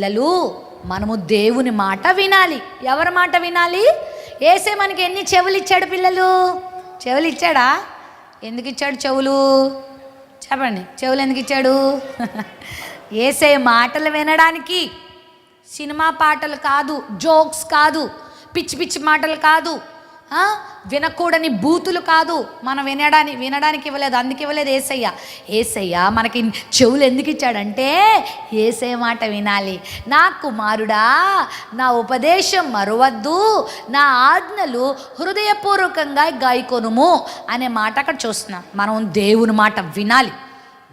పిల్లలు మనము దేవుని మాట వినాలి. ఎవరి మాట వినాలి? యేసే మనకి ఎన్ని చెవులు ఇచ్చాడు పిల్లలు? చెవులు ఇచ్చాడా? ఎందుకు ఇచ్చాడు చెవులు? చెప్పండి, చెవులు ఎందుకు ఇచ్చాడు? యేసే మాటలు వినడానికి. సినిమా పాటలు కాదు, జోక్స్ కాదు, పిచ్చి పిచ్చి మాటలు కాదు, వినకూడని బూతులు కాదు. మనం వినడానికి ఇవ్వలేదు, అందుకు ఇవ్వలేదు ఏసయ్య మనకి చెవులు ఎందుకు ఇచ్చాడంటే ఏసయ్య మాట వినాలి. నా కుమారుడా, నా ఉపదేశం మరువద్దు, నా ఆజ్ఞలు హృదయపూర్వకంగా గాయకొనుము అనే మాట అక్కడ చూస్తున్నాం. మనం దేవుని మాట వినాలి.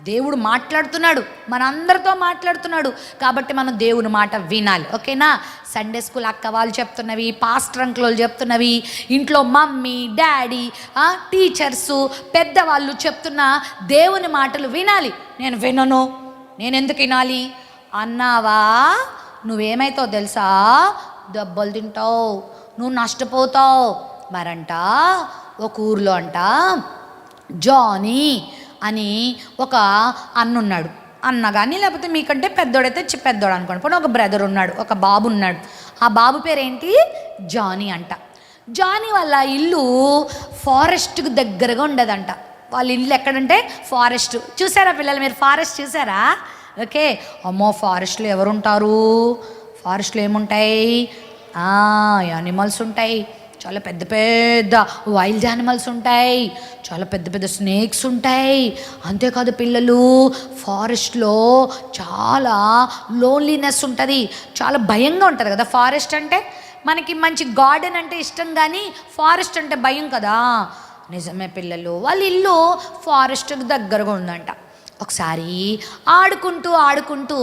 దేవుడు మాట్లాడుతున్నాడు, మనందరితో మాట్లాడుతున్నాడు, కాబట్టి మనం దేవుని మాట వినాలి. ఓకేనా? సండే స్కూల్ అక్క వాళ్ళు చెప్తున్నవి, పాస్టర్ అంకుల్ చెప్తున్నవి, ఇంట్లో మమ్మీ డాడీ టీచర్సు పెద్దవాళ్ళు చెప్తున్న దేవుని మాటలు వినాలి. నేను వినను, నేను ఎందుకు వినాలి అన్నావా, నువ్వేమైతావు తెలుసా? దెబ్బలు తింటావు, నువ్వు నష్టపోతావు. మరంట ఒక ఊర్లో అంట జానీ అని ఒక అన్నున్నాడు. అన్న కానీ లేకపోతే మీకంటే పెద్దోడైతే పెద్దోడు అనుకోండి. పోనీ ఒక బ్రదర్ ఉన్నాడు, ఒక బాబు ఉన్నాడు. ఆ బాబు పేరేంటి? జానీ అంట. జానీ వాళ్ళ ఇల్లు ఫారెస్ట్కి దగ్గరగా ఉండదంట. వాళ్ళ ఇల్లు ఎక్కడంటే ఫారెస్ట్. చూసారా పిల్లలు, మీరు ఫారెస్ట్ చూసారా? ఓకే. అమ్మో, ఫారెస్ట్లో ఎవరుంటారు? ఫారెస్ట్లో ఏముంటాయి? యానిమల్స్ ఉంటాయి, చాలా పెద్ద పెద్ద వైల్డ్ యానిమల్స్ ఉంటాయి, చాలా పెద్ద పెద్ద స్నేక్స్ ఉంటాయి. అంతేకాదు పిల్లలు, ఫారెస్ట్లో చాలా లోన్లీనెస్ ఉంటుంది, చాలా భయంగా ఉంటుంది కదా. ఫారెస్ట్ అంటే మనకి మంచి గార్డెన్ అంటే ఇష్టం, కానీ ఫారెస్ట్ అంటే భయం కదా. నిజమే పిల్లలు, వాళ్ళ ఇల్లు ఫారెస్ట్కి దగ్గరగా ఉందంట. ఒకసారి ఆడుకుంటూ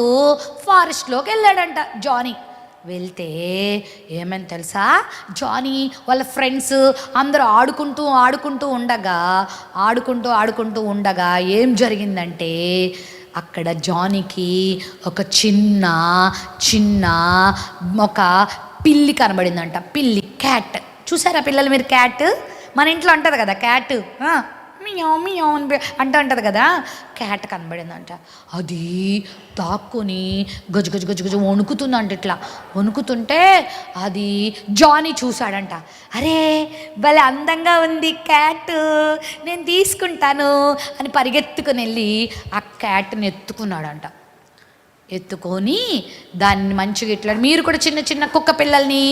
ఫారెస్ట్లోకి వెళ్ళాడంట జానీ. వెళ్తే ఏమని తెలుసా? జానీ వాళ్ళ ఫ్రెండ్స్ అందరూ ఆడుకుంటూ ఉండగా ఏం జరిగిందంటే అక్కడ జానీకి ఒక చిన్న ఒక పిల్లి కనబడిందంట. పిల్లి, క్యాట్. చూసారా పిల్లలు మీరు? క్యాట్ మన ఇంట్లో అంటుంది కదా, క్యాట్ మియో మియో అని అంటుంది కదా. క్యాట్ కనబడిందంట. అది దాక్కుని గజ వణుకుతుందంట. ఇట్లా వణుకుతుంటే అది జానీ చూశాడంట. అరే భలే అందంగా ఉంది క్యాట్, నేను తీసుకుంటాను అని పరిగెత్తుకుని వెళ్ళి ఆ క్యాట్ని ఎత్తుకున్నాడంట. ఎత్తుకొని దాన్ని మంచిగా ఇట్లా, మీరు కూడా చిన్న చిన్న కుక్క పిల్లల్ని,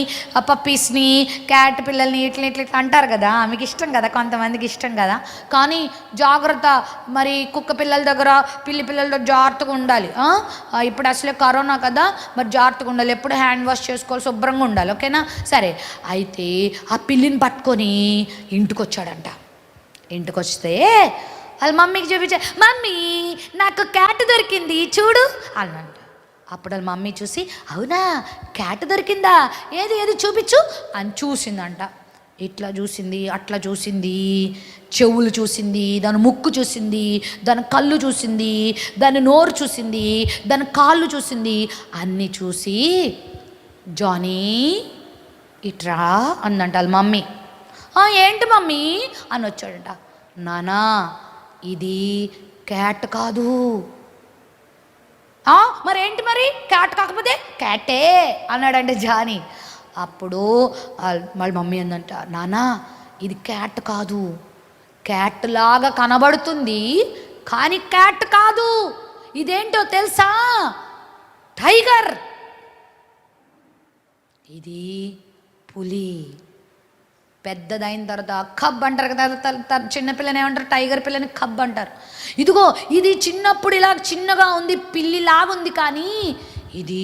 పప్పీస్ని, క్యాట్ పిల్లల్ని ఇట్లా అంటారు కదా, మీకు ఇష్టం కదా, కొంతమందికి ఇష్టం కదా. కానీ జాగ్రత్త, మరి కుక్క పిల్లల దగ్గర పిల్లి పిల్లల దగ్గర జాగ్రత్తగా ఉండాలి. ఇప్పుడు అసలే కరోనా కదా, మరి జాగ్రత్తగా ఉండాలి, ఎప్పుడు హ్యాండ్ వాష్ చేసుకోవాలి, శుభ్రంగా ఉండాలి. ఓకేనా? సరే. అయితే ఆ పిల్లిని పట్టుకొని ఇంటికి వచ్చాడంట. ఇంటికి వస్తే వాళ్ళ మమ్మీకి చూపించా, మమ్మీ నాకు క్యాట్ దొరికింది చూడు అన్నాడు. అప్పుడు వాళ్ళ మమ్మీ చూసి, అవునా క్యాట్ దొరికిందా, ఏది చూపించు అని చూసిందంట. ఇట్లా చూసింది, అట్లా చూసింది, చెవులు చూసింది, దాని ముక్కు చూసింది, దాని కళ్ళు చూసింది, దాని నోరు చూసింది, దాని కాళ్ళు చూసింది. అన్నీ చూసి జానీ ఇట్రా అందంట వాళ్ళ మమ్మీ. ఏంటి మమ్మీ అని వచ్చాడంట. నానా ఇది క్యాట్ కాదు. మరేంటి మరి? క్యాట్ కాకపోతే క్యాటే అన్నాడంటే జానీ. అప్పుడు వాళ్ళ మమ్మీ అందంట, నానా ఇది క్యాట్ కాదు, క్యాట్ లాగా కనబడుతుంది కానీ క్యాట్ కాదు, ఇదేంటో తెలుసా? టైగర్. ఇది పులి. పెద్దదైన తర్వాత కబ్ అంటారు కదా, చిన్నపిల్లని ఏమంటారు? టైగర్ పిల్లని కబ్ అంటారు. ఇదిగో ఇది చిన్నప్పుడు ఇలా చిన్నగా ఉంది, పిల్లిలాగుంది, కానీ ఇది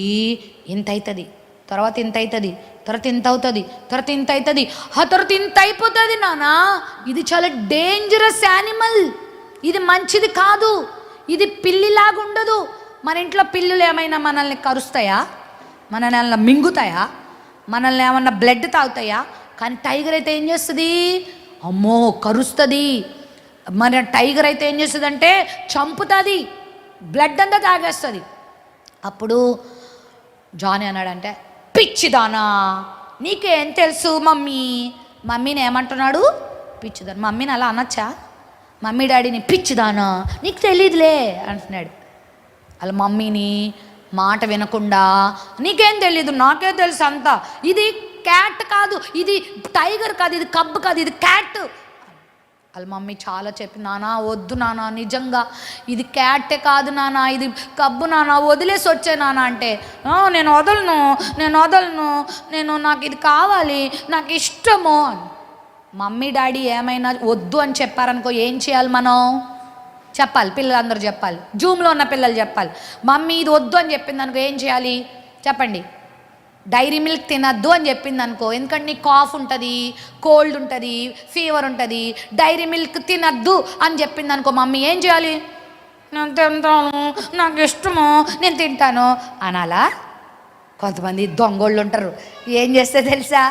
ఇంత అవుతుంది, తర్వాత ఇంత అవుతుంది, తర్వాత ఇంత అవుతుంది, తర్వాత ఇంత అవుతుంది, ఆ తర్వాత ఇంత అయిపోతుంది. నానా ఇది చాలా డేంజరస్ యానిమల్, ఇది మంచిది కాదు, ఇది పిల్లిలాగా ఉండదు. మన ఇంట్లో పిల్లులు ఏమైనా మనల్ని కరుస్తాయా? మనల్ని ఏమన్నా మింగుతాయా? మనల్ని ఏమన్నా బ్లడ్ తాగుతాయా? కానీ టైగర్ అయితే ఏం చేస్తుంది? అమ్మో కరుస్తుంది. మన టైగర్ అయితే ఏం చేస్తుంది అంటే చంపుతుంది, బ్లడ్ అంతా తాగేస్తుంది. అప్పుడు జానీ అన్నాడంటే, పిచ్చిదానా నీకేం తెలుసు మమ్మీని ఏమంటున్నాడు? పిచ్చిదానా. మమ్మీని అలా అనొచ్చా? మమ్మీ డాడీని పిచ్చిదానా నీకు తెలియదులే అంటున్నాడు. వాళ్ళ మమ్మీని మాట వినకుండా, నీకేం తెలీదు నాకే తెలుసు అంతా, ఇది క్యాట్ కాదు, ఇది టైగర్ కాదు, ఇది కబ్బు కాదు, ఇది క్యాట్. వాళ్ళ మమ్మీ చాలా చెప్పి, నానా వద్దు నానా, నిజంగా ఇది క్యాటే కాదు నానా, ఇది కబ్బు నానా, వదిలేసి వచ్చే నానా అంటే, నేను వదలను, నాకు ఇది కావాలి, నాకు ఇష్టము అని. మమ్మీ డాడీ ఏమైనా వద్దు అని చెప్పారనుకో, ఏం చేయాలి మనం? చెప్పాలి, పిల్లలందరూ చెప్పాలి, జూమ్లో ఉన్న పిల్లలు చెప్పాలి. మమ్మీ ఇది వద్దు అని చెప్పింది అనుకో ఏం చేయాలి చెప్పండి? డైరీ మిల్క్ తినద్దు అని చెప్పింది అనుకో, ఎందుకంటే నీకు కాఫ్ ఉంటుంది, కోల్డ్ ఉంటుంది, ఫీవర్ ఉంటుంది, డైరీ మిల్క్ తినద్దు అని చెప్పింది అనుకో, మమ్మీ ఏం చేయాలి? నేను తింటాను, నాకు ఇష్టము, నేను తింటాను అనాలా? కొంతమంది దొంగోళ్ళు ఉంటారు, ఏం చేస్తే తెలుసా,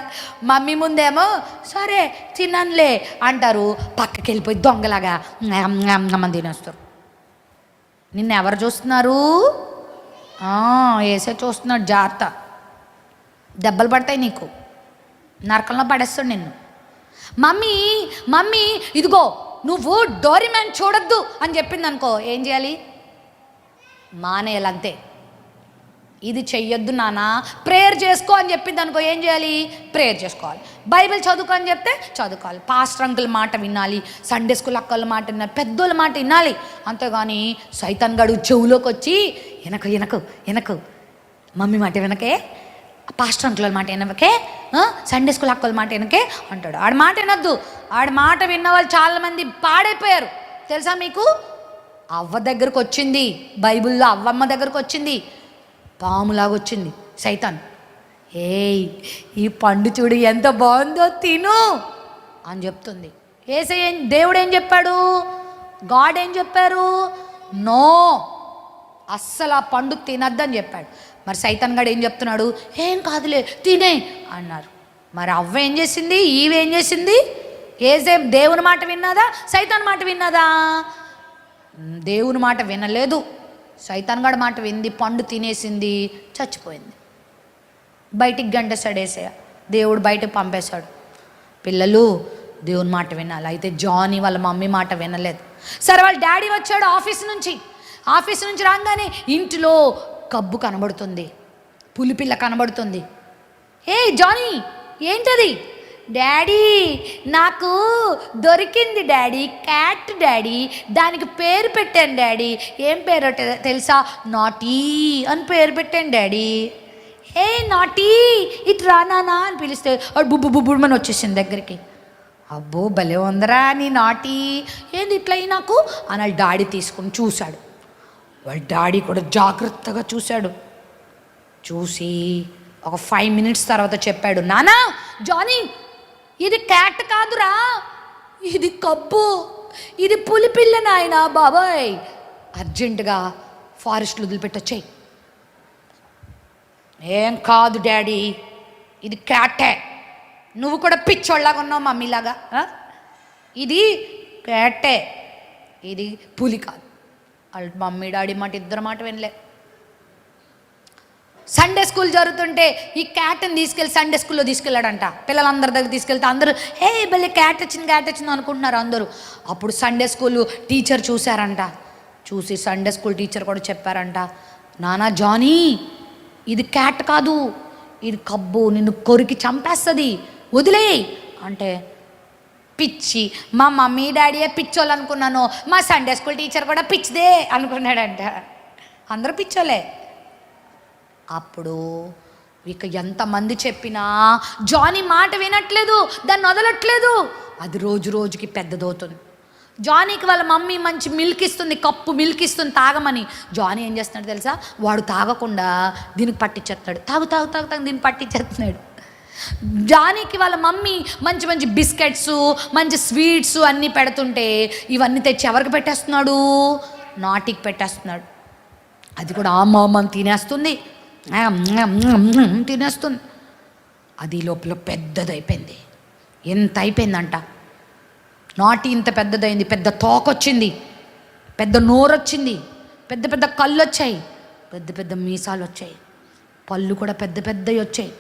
మమ్మీ ముందేమో సరే తిననులే అంటారు, పక్కకి వెళ్ళిపోయి దొంగలాగా అమ్మని తినేస్తారు. నిన్ను ఎవరు చూస్తున్నారు? ఏసే చూస్తున్నాడు, జాగ్రత్త, దెబ్బలు పడతాయి నీకు, నరకంలో పడేస్తాడు నిన్ను. మమ్మీ ఇదిగో నువ్వు డోరీమ్యాన్ చూడొద్దు అని చెప్పింది అనుకో, ఏం చేయాలి? మానేయాలంతే. ఇది చెయ్యొద్దు నాన్న, ప్రేయర్ చేసుకో అని చెప్పింది అనుకో, ఏం చేయాలి? ప్రేయర్ చేసుకోవాలి. బైబిల్ చదువుకో అని చెప్తే చదువుకోవాలి. పాస్టర్ అంకుల్ మాట వినాలి, సండే స్కూల్ అక్కల మాట వినాలి, పెద్దోళ్ళ మాట వినాలి. అంతేగాని సైతాన్ గడు చెవులోకి వచ్చి వెనకు మమ్మీ మాట వెనకే, పాస్టర్ అంకుల్ మాట వెనకే, సండే స్కూల్ అక్కల మాట వెనకే అంటాడు. ఆడ మాట వినొద్దు. ఆడ మాట విన్న వాళ్ళు చాలామంది పాడైపోయారు తెలుసా మీకు? అవ్వ దగ్గరకు వచ్చింది, బైబిల్లో అవ్వమ్మ దగ్గరకు వచ్చింది, పాములాగా వచ్చింది సైతాన్. ఈ పండు చూడు ఎంత బాగుందో, తిను అని చెప్తుంది. దేవుడు ఏం చెప్పాడు? గాడ్ ఏం చెప్పారు? నో, అస్సలు ఆ పండు తినద్దని చెప్పాడు. మరి సైతాన్ గడు ఏం చెప్తున్నాడు? ఏం కాదులే తినే అన్నారు. మరి అవ్వ ఏం చేసింది? ఈవేం చేసింది? దేవుని మాట విన్నదా, సైతాన్ మాట విన్నదా? దేవుని మాట వినలేదు, సైతాన్ గడు మాట వింది, పండు తినేసింది, చచ్చిపోయింది. బయటికి గంటేశాడు ఏసయ్య, దేవుడు బయటకు పంపేశాడు. పిల్లలు దేవుని మాట వినాలి. అయితే జానీ వాళ్ళ మమ్మీ మాట వినలేదు. సరే వాళ్ళ డాడీ వచ్చాడు ఆఫీస్ నుంచి రాగానే ఇంటిలో కబ్బు కనబడుతుంది, పులిపిల్ల కనబడుతుంది. జానీ ఏంటది? డాడీ నాకు దొరికింది డాడీ, క్యాట్ డాడీ, దానికి పేరు పెట్టాను డాడీ. ఏం పేరు తెలుసా? నాటీ అని పేరు పెట్టాను డాడీ. నాటీ ఇటు రానా అని పిలిస్తే వాడు బుబ్బుమని వచ్చేసింది దగ్గరికి. అబ్బో భలే ఉందరా నీ నాటీ, ఏంది ఇట్లా నాకు అని వాళ్ళ డాడీ తీసుకుని చూశాడు. వాళ్ళ డాడీ కూడా జాగ్రత్తగా చూసి ఒక 5 minutes తర్వాత చెప్పాడు, నానా జానీ ఇది క్యాట్ కాదురా, ఇది కబ్బు, ఇది పులిపిల్ల నాయనా బాబాయ్, అర్జెంటుగా ఫారెస్ట్లో వదిలిపెట్టొచ్చాయి. ఏం కాదు డాడీ, ఇది క్యాటే, నువ్వు కూడా పిచ్చోళ్ళలాగా ఉన్నావు మమ్మీలాగా, ఇది క్యాటే, ఇది పులి కాదు. వాళ్ళ మమ్మీ డాడీ మాట ఇద్దరు మాట వినలే. సండే స్కూల్ జరుగుతుంటే ఈ క్యాట్ని తీసుకెళ్ళి సండే స్కూల్లో తీసుకెళ్ళాడంట. పిల్లలందరి దగ్గర తీసుకెళ్తే అందరూ భలే క్యాట్ వచ్చింది అనుకుంటున్నారు అందరూ. అప్పుడు సండే స్కూల్ టీచర్ చూశారంట. చూసి సండే స్కూల్ టీచర్ కూడా చెప్పారంట, నానా జానీ ఇది క్యాట్ కాదు, ఇది కబ్బు, నిన్ను కొరికి చంపేస్తుంది, వదిలే అంటే, పిచ్చి మా మమ్మీ డాడీయే పిచ్చోళ్ళు అనుకున్నాను, మా సండే స్కూల్ టీచర్ కూడా పిచ్చిదే అనుకున్నాడంట. అందరూ పిచ్చోలే. అప్పుడు ఇక ఎంతమంది చెప్పినా జానీ మాట వినట్లేదు, దాన్ని వదలట్లేదు. అది రోజుకి పెద్దదవుతుంది. జానీకి వాళ్ళ మమ్మీ మంచి మిల్క్ ఇస్తుంది, కప్పు మిల్క్ ఇస్తుంది తాగమని. జానీ ఏం చేస్తున్నాడు తెలుసా? వాడు తాగకుండా దీనికి పట్టించేస్తాడు, తాగు దీన్ని పట్టించేస్తున్నాడు. జానీకి వాళ్ళ మమ్మీ మంచి బిస్కెట్స్, మంచి స్వీట్స్ అన్నీ పెడుతుంటే ఇవన్నీ తెచ్చి ఎవరికి పెట్టేస్తున్నాడు? నాటికి పెట్టేస్తున్నాడు. అది కూడా అమ్మ తినేస్తుంది. అది లోపల పెద్దదైపోయింది. ఎంత అయిపోయిందంట, నాటి ఇంత పెద్దదైంది, పెద్ద తోకొచ్చింది, పెద్ద నోరొచ్చింది, పెద్ద కళ్ళు వచ్చాయి, పెద్ద మీసాలు వచ్చాయి, పళ్ళు కూడా పెద్దవి వచ్చాయి.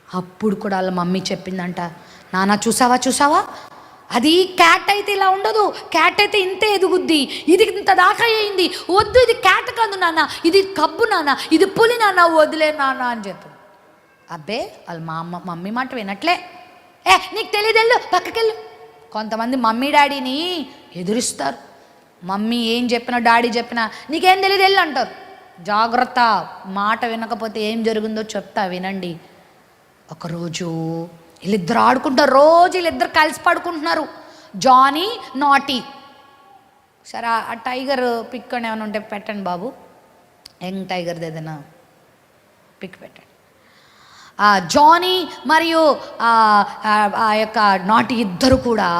అప్పుడు కూడా వాళ్ళ మమ్మీ చెప్పిందంట, నాన్న చూసావా అది క్యాట్ అయితే ఇలా ఉండదు, క్యాట్ అయితే ఇంతే ఎదుగుద్ది, ఇది ఇంత దాకా అయింది, వద్దు ఇది క్యాట్ కాదు నాన్న, ఇది కబ్బు నాన్న, ఇది పులి నాన్న, వదిలే నాన్న అని చెప్పు. అబ్బే వాళ్ళు మమ్మీ మాట వినట్లే. నీకు తెలియదెళ్ళు పక్కకెళ్ళు. కొంతమంది మమ్మీ డాడీని ఎదురిస్తారు. మమ్మీ ఏం చెప్పినా డాడీ చెప్పినా నీకేం తెలియదు వెళ్ళు అంటారు. జాగ్రత్త, మాట వినకపోతే ఏం జరిగిందో చెప్తా వినండి. ఒకరోజు వీళ్ళిద్దరు ఆడుకుంటారు, రోజు వీళ్ళిద్దరు కలిసి పడుకుంటున్నారు, జానీ నాటీ. సరే ఆ టైగర్ పిక్ అని ఏమైనా ఉంటే పెట్టండి బాబు, యంగ్ టైగర్ది ఏదైనా పిక్ పెట్టండి. జానీ మరియు ఆ యొక్క నాటి ఇద్దరు కూడా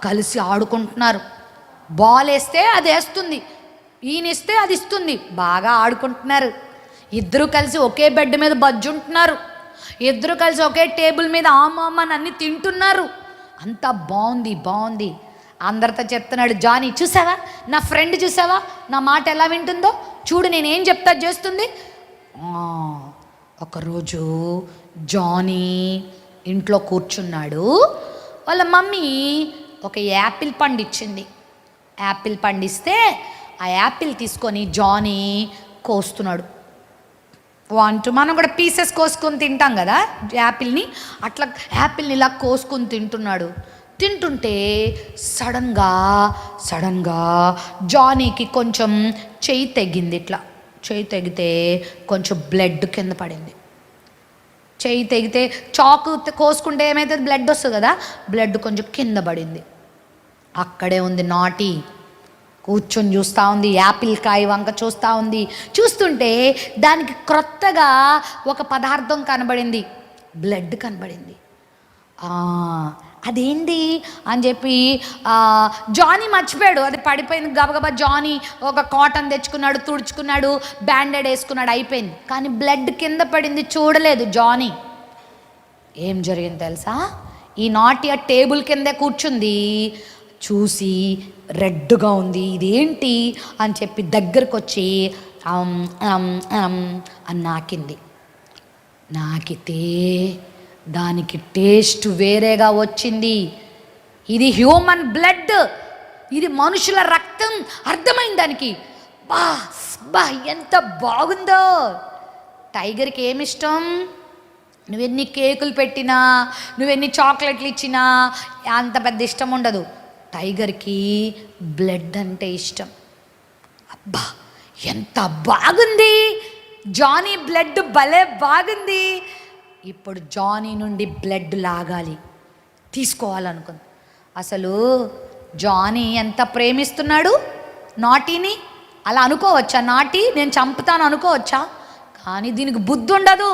కలిసి ఆడుకుంటున్నారు. బాల్ వేస్తే అది వేస్తుంది, ఈయన ఇస్తే అది ఇస్తుంది, బాగా ఆడుకుంటున్నారు. ఇద్దరు కలిసి ఒకే బెడ్ మీద బజ్జుంటున్నారు, ఇద్దరు కలిసి ఒకే టేబుల్ మీద ఆమని అన్ని తింటున్నారు. అంతా బాగుంది. అందరితో చెప్తున్నాడు జానీ, చూసావా నా ఫ్రెండ్, చూసావా నా మాట ఎలా వింటుందో, చూడు నేనేం చెప్తా చేస్తుంది. ఒకరోజు జానీ ఇంట్లో కూర్చున్నాడు. వాళ్ళ మమ్మీ ఒక యాపిల్ పండు ఇచ్చింది. యాపిల్ పండిస్తే ఆ యాపిల్ తీసుకొని జానీ కోస్తున్నాడు. మనం కూడా పీసెస్ కోసుకొని తింటాం కదా యాపిల్ని, అట్లా యాపిల్ని ఇలా కోసుకొని తింటున్నాడు. తింటుంటే సడన్గా జానీకి కొంచెం చెయ్యి తెగింది. ఇట్లా చెయ్యి తెగితే కొంచెం బ్లడ్ కింద పడింది. చెయ్యి తెగితే చాకు కోసుకుంటే ఏమైతే బ్లడ్ వస్తుంది కదా, బ్లడ్ కొంచెం కింద పడింది. అక్కడే ఉంది నాటి, కూర్చొని చూస్తూ ఉంది, యాపిల్ కాయ వంక చూస్తూ ఉంది. చూస్తుంటే దానికి క్రొత్తగా ఒక పదార్థం కనబడింది, బ్లడ్ కనబడింది. అదేంటి అని చెప్పి జానీ మర్చిపోయాడు, అది పడిపోయింది. గబగబా జానీ ఒక కాటన్ తెచ్చుకున్నాడు, తుడుచుకున్నాడు, బ్యాండేడ్ వేసుకున్నాడు, అయిపోయింది. కానీ బ్లడ్ కింద పడింది, చూడలేదు జానీ. ఏం జరిగింది తెలుసా, ఈ నాటి ఆ టేబుల్ కిందే కూర్చుంది, చూసి రెడ్గా ఉంది, ఇదేంటి అని చెప్పి దగ్గరకు వచ్చి అని నాకింది. నాకితే దానికి టేస్ట్ వేరేగా వచ్చింది. ఇది హ్యూమన్ బ్లడ్, ఇది మనుషుల రక్తం. అర్థమైంది దానికి. బా ఎంత బాగుందో. టైగర్కి ఏమిష్టం, నువ్వెన్ని కేకులు పెట్టినా, నువ్వెన్ని చాక్లెట్లు ఇచ్చినా అంత పెద్ద ఇష్టం ఉండదు. టైగర్కి బ్లడ్ అంటే ఇష్టం. అబ్బా ఎంత బాగుంది, జానీ బ్లడ్ భలే బాగుంది. ఇప్పుడు జానీ నుండి బ్లడ్ లాగాలి, తీసుకోవాలనుకుంది. అసలు జానీ ఎంత ప్రేమిస్తున్నాడు నాటీని, అలా అనుకోవచ్చా? నాటి నేను చంపుతాను అనుకోవచ్చా? కానీ దీనికి బుద్ధి ఉండదు,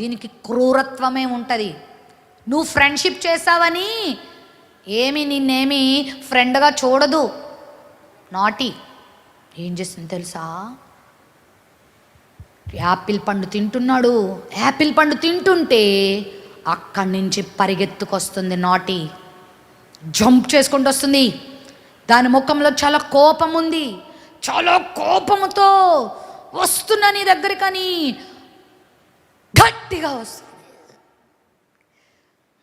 దీనికి క్రూరత్వమే ఉంటుంది. నువ్వు ఫ్రెండ్షిప్ చేసావని నిన్నేమి ఫ్రెండ్గా చూడదు. నాటి ఏం చేస్తుంది తెలుసా, యాపిల్ పండు తింటున్నాడు. యాపిల్ పండు తింటుంటే అక్కడి నుంచి పరిగెత్తుకొస్తుంది నాటి, జంప్ చేసుకుంటూ వస్తుంది. దాని ముఖంలో చాలా కోపం ఉంది, చాలా కోపముతో వస్తున్నా నీ దగ్గరికని గట్టిగా వస్తుంది.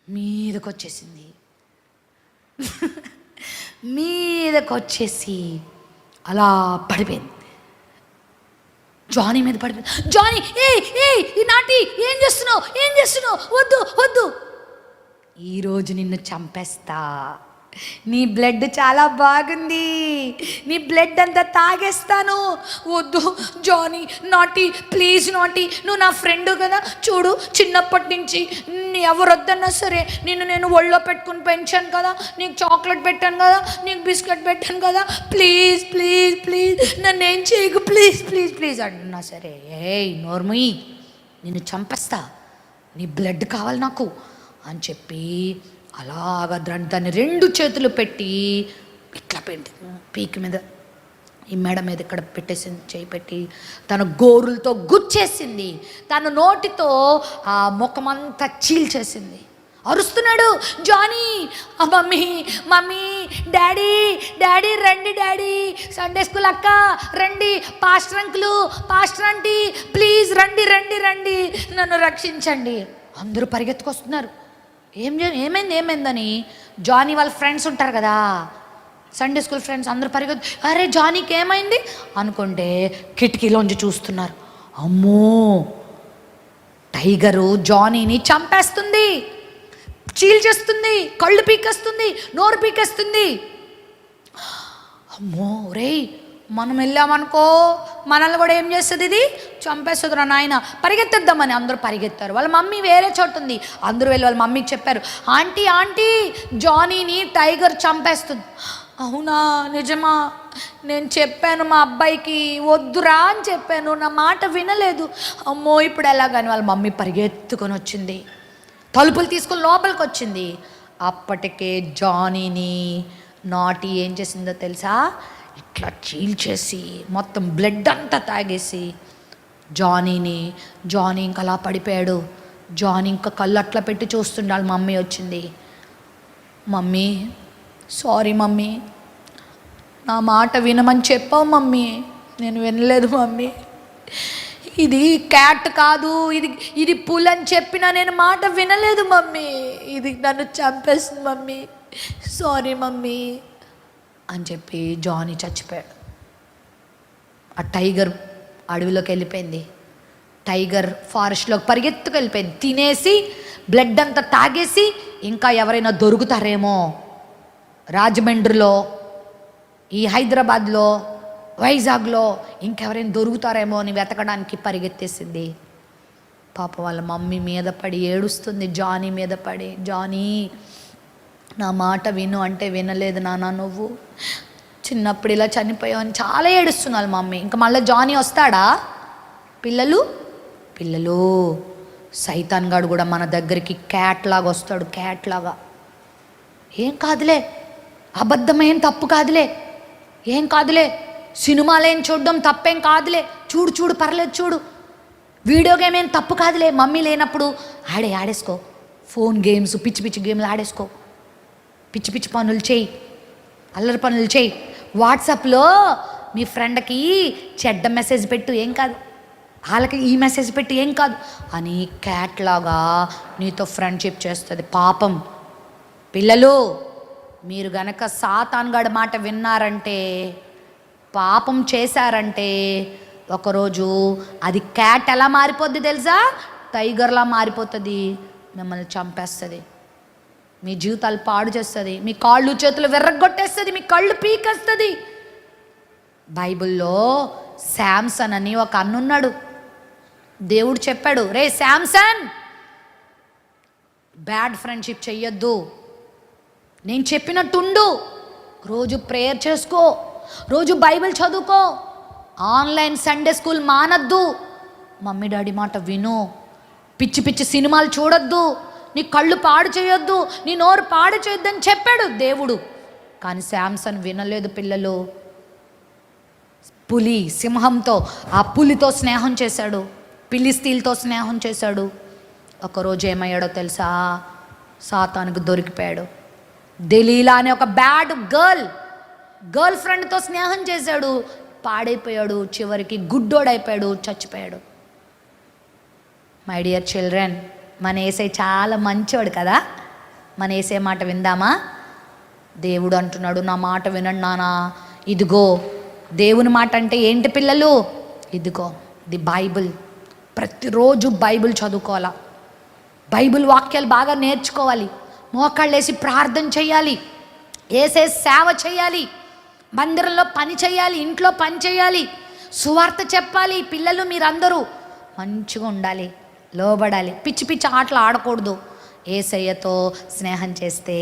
మీదకొచ్చేసింది, మీదకొచ్చేసి అలా పడిపోయింది, జానీ మీద పడిపోయింది. జానీ ఈ నాటి ఏం చేస్తున్నావు, వద్దు, ఈరోజు నిన్ను చంపేస్తా, నీ బ్లడ్ చాలా బాగుంది, నీ బ్లడ్ అంతా తాగేస్తాను, వద్దు జానీ, నాటి ప్లీజ్ నాటి, నువ్వు నా ఫ్రెండ్ కదా, చూడు చిన్నప్పటి నుంచి ఎవరు వద్దన్నా సరే నేను ఒళ్ళో పెట్టుకుని పెంచాను కదా, నీకు చాక్లెట్ పెట్టాను కదా, నీకు బిస్కెట్ పెట్టాను కదా, ప్లీజ్ ప్లీజ్ ప్లీజ్ నన్ను ఏం చేయకు, ప్లీజ్ ప్లీజ్ ప్లీజ్ అంటున్నా సరే, నోర్మీ నిన్ను చంపేస్తా, నీ బ్లడ్ కావాలి నాకు అని చెప్పి అలాగా దాన్ని రెండు చేతులు పెట్టి ఇట్లా పెట్టి పీక్ మీద, ఈ మెడ మీద ఇక్కడ పెట్టేసింది, చేయి పెట్టి తన గోరులతో గుచ్చేసింది, తన నోటితో ఆ ముఖమంతా చీల్చేసింది. అరుస్తున్నాడు జానీ, మమ్మీ డాడీ రండి, డాడీ సండే స్కూల్ అక్క రండి, pastor uncle, pastor aunty please రండి నన్ను రక్షించండి. అందరూ పరిగెత్తుకొస్తున్నారు. ఏమైందని జానీ వాళ్ళ ఫ్రెండ్స్ ఉంటారు కదా, సండే స్కూల్ ఫ్రెండ్స్ అందరూ పరిగెత్తి అరే జానీకి ఏమైంది అనుకుంటే కిటికీలోంచి చూస్తున్నారు. అమ్మో, టైగరు జానీని చంపేస్తుంది, చీల్చేస్తుంది, కళ్ళు పీకేస్తుంది, నోరు పీకేస్తుంది. అమ్మో రేయ్, మనం వెళ్ళామనుకో మనల్ని కూడా ఏం చేస్తుంది, ఇది చంపేస్తుంది రా నాయన, పరిగెత్తేద్దామని అందరూ పరిగెత్తారు. వాళ్ళ మమ్మీ వేరే చోటు ఉంది. అందరూ వెళ్ళి వాళ్ళ మమ్మీకి చెప్పారు, ఆంటీ ఆంటీ జానీని టైగర్ చంపేస్తుంది. అవునా, నిజమా? నేను చెప్పాను మా అబ్బాయికి వద్దురా అని చెప్పాను, నా మాట వినలేదు. అమ్మో ఇప్పుడు ఎలాగని వాళ్ళ మమ్మీ పరిగెత్తుకొని వచ్చింది, తలుపులు తీసుకొని లోపలికి వచ్చింది. అప్పటికే జానీని నాటి ఏం చేసిందో తెలుసా, ఇట్లా చీల్చేసి మొత్తం బ్లడ్ అంతా తాగేసి జానీ ఇంకా అలా పడిపోయాడు. జానీ ఇంకా కళ్ళు అట్లా పెట్టి చూస్తుండాలి. మమ్మీ వచ్చింది. మమ్మీ సారీ మమ్మీ, నా మాట వినమని చెప్పావు మమ్మీ, నేను వినలేదు మమ్మీ, ఇది క్యాట్ కాదు, ఇది పుల్ అని చెప్పినా నేను మాట వినలేదు మమ్మీ, ఇది నన్ను చంపేస్తుంది మమ్మీ, సారీ మమ్మీ అని చెప్పి జానీ చచ్చిపోయాడు. ఆ టైగర్ అడవిలోకి వెళ్ళిపోయింది. టైగర్ ఫారెస్ట్లోకి పరిగెత్తుకు వెళ్ళిపోయింది. తినేసి బ్లడ్ అంతా తాగేసి ఇంకా ఎవరైనా దొరుకుతారేమో రాజమండ్రిలో, ఈ హైదరాబాద్లో, వైజాగ్లో ఇంకెవరైనా దొరుకుతారేమో అని వెతకడానికి పరిగెత్తేసింది. పాప వాళ్ళ మమ్మీ మీద పడి ఏడుస్తుంది, జానీ మీద పడి, జానీ నా మాట విను అంటే వినలేదు నాన్న, నువ్వు చిన్నప్పుడు ఇలా చనిపోయావు అని చాలా ఏడుస్తుంది వాళ్ళ మమ్మీ. ఇంకా మళ్ళీ జానీ వస్తాడా? పిల్లలు సైతాన్ గాడు కూడా మన దగ్గరికి క్యాట్ లాగా వస్తాడు, క్యాట్ లాగా. ఏం కాదులే, అబద్ధమేం తప్పు కాదులే, ఏం కాదులే, సినిమాలేం చూడడం తప్పేం కాదులే, చూడు పర్లేదు చూడు, వీడియో గేమ్ ఏం తప్పు కాదులే, మమ్మీ లేనప్పుడు ఆడేసుకో, ఫోన్ గేమ్స్ పిచ్చి పిచ్చి గేమ్లు ఆడేసుకో, పిచ్చి పిచ్చి పనులు చేయి, అల్లరి పనులు చేయి, వాట్సాప్లో మీ ఫ్రెండ్కి చెడ్డ మెసేజ్ పెట్టు, ఏం కాదు, వాళ్ళకి ఈ మెసేజ్ పెట్టి ఏం కాదు అని క్యాట్ లాగా నీతో ఫ్రెండ్షిప్ చేస్తుంది. పాపం పిల్లలు, మీరు గనక సాతాన్ గాడి మాట విన్నారంటే, పాపం చేశారంటే, ఒకరోజు అది క్యాట్ ఎలా మారిపోద్ది తెలుసా? టైగర్లా మారిపోతుంది, మిమ్మల్ని చంపేస్తుంది, మీ జీవితాలు పాడు చేస్తుంది, మీ కాళ్ళు చేతులు విర్రగొట్టేస్తుంది, మీ కళ్ళు పీకేస్తుంది. బైబిల్లో శాంసన్ అని ఒక అన్నున్నాడు. దేవుడు చెప్పాడు, రే శాంసన్, బ్యాడ్ ఫ్రెండ్షిప్ చెయ్యొద్దు, నేను చెప్పినట్టుండు, రోజు ప్రేయర్ చేసుకో, రోజు బైబిల్ చదువుకో, ఆన్లైన్ సండే స్కూల్ మానద్దు, మమ్మీ డాడీ మాట విను, పిచ్చి పిచ్చి సినిమాలు చూడొద్దు, నీ కళ్ళు పాడు చేయొద్దు, నీ నోరు పాడు చేయొద్దని చెప్పాడు దేవుడు. కానీ శాంసన్ వినలేదు. పిల్లలు, సింహంతో, ఆ పులితో స్నేహం చేశాడు, ఫిలిస్తీన్లతో స్నేహం చేశాడు. ఒకరోజు ఏమయ్యాడో తెలుసా? సాతానుకు దొరికిపోయాడు. దెలీలా అనే ఒక బ్యాడ్ గర్ల్ ఫ్రెండ్తో స్నేహం చేశాడు, పాడైపోయాడు, చివరికి గుడ్డోడైపోయాడు, చచ్చిపోయాడు. మై డియర్ చిల్డ్రన్, మన యేసే చాలా మంచోడు కదా, మన యేసే మాట విందామా? దేవుడు అంటున్నాడు, నా మాట వినండి నానా, ఇదిగో దేవుని మాట అంటే ఏంటి పిల్లలు? ఇదిగో ది బైబిల్. ప్రతిరోజు బైబిల్ చదువుకోవాలా, బైబిల్ వాక్యాలు బాగా నేర్చుకోవాలి, మోకాళ్ళేసి ప్రార్థన చేయాలి, యేసే సేవ చేయాలి, మందిరంలో పని చేయాలి, ఇంట్లో పని చేయాలి, సువార్త చెప్పాలి. పిల్లలు మీరందరూ మంచిగా ఉండాలి, లోబడాలి, పిచ్చి పిచ్చి ఆటలు ఆడకూడదు. యేసయ్యతో స్నేహం చేస్తే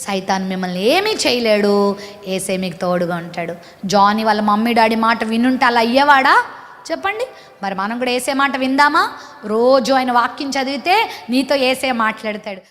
సైతాన్ మిమ్మల్ని ఏమీ చేయలేడు, యేసే మీకు తోడుగా ఉంటాడు. జానీ వాళ్ళ మమ్మీ డాడీ మాట వినుంటే అలా అయ్యేవాడా చెప్పండి? మరి మనం కూడా యేసే మాట విందామా? రోజు ఆయన వాక్యం చదివితే నీతో యేసే మాట్లాడతాడు.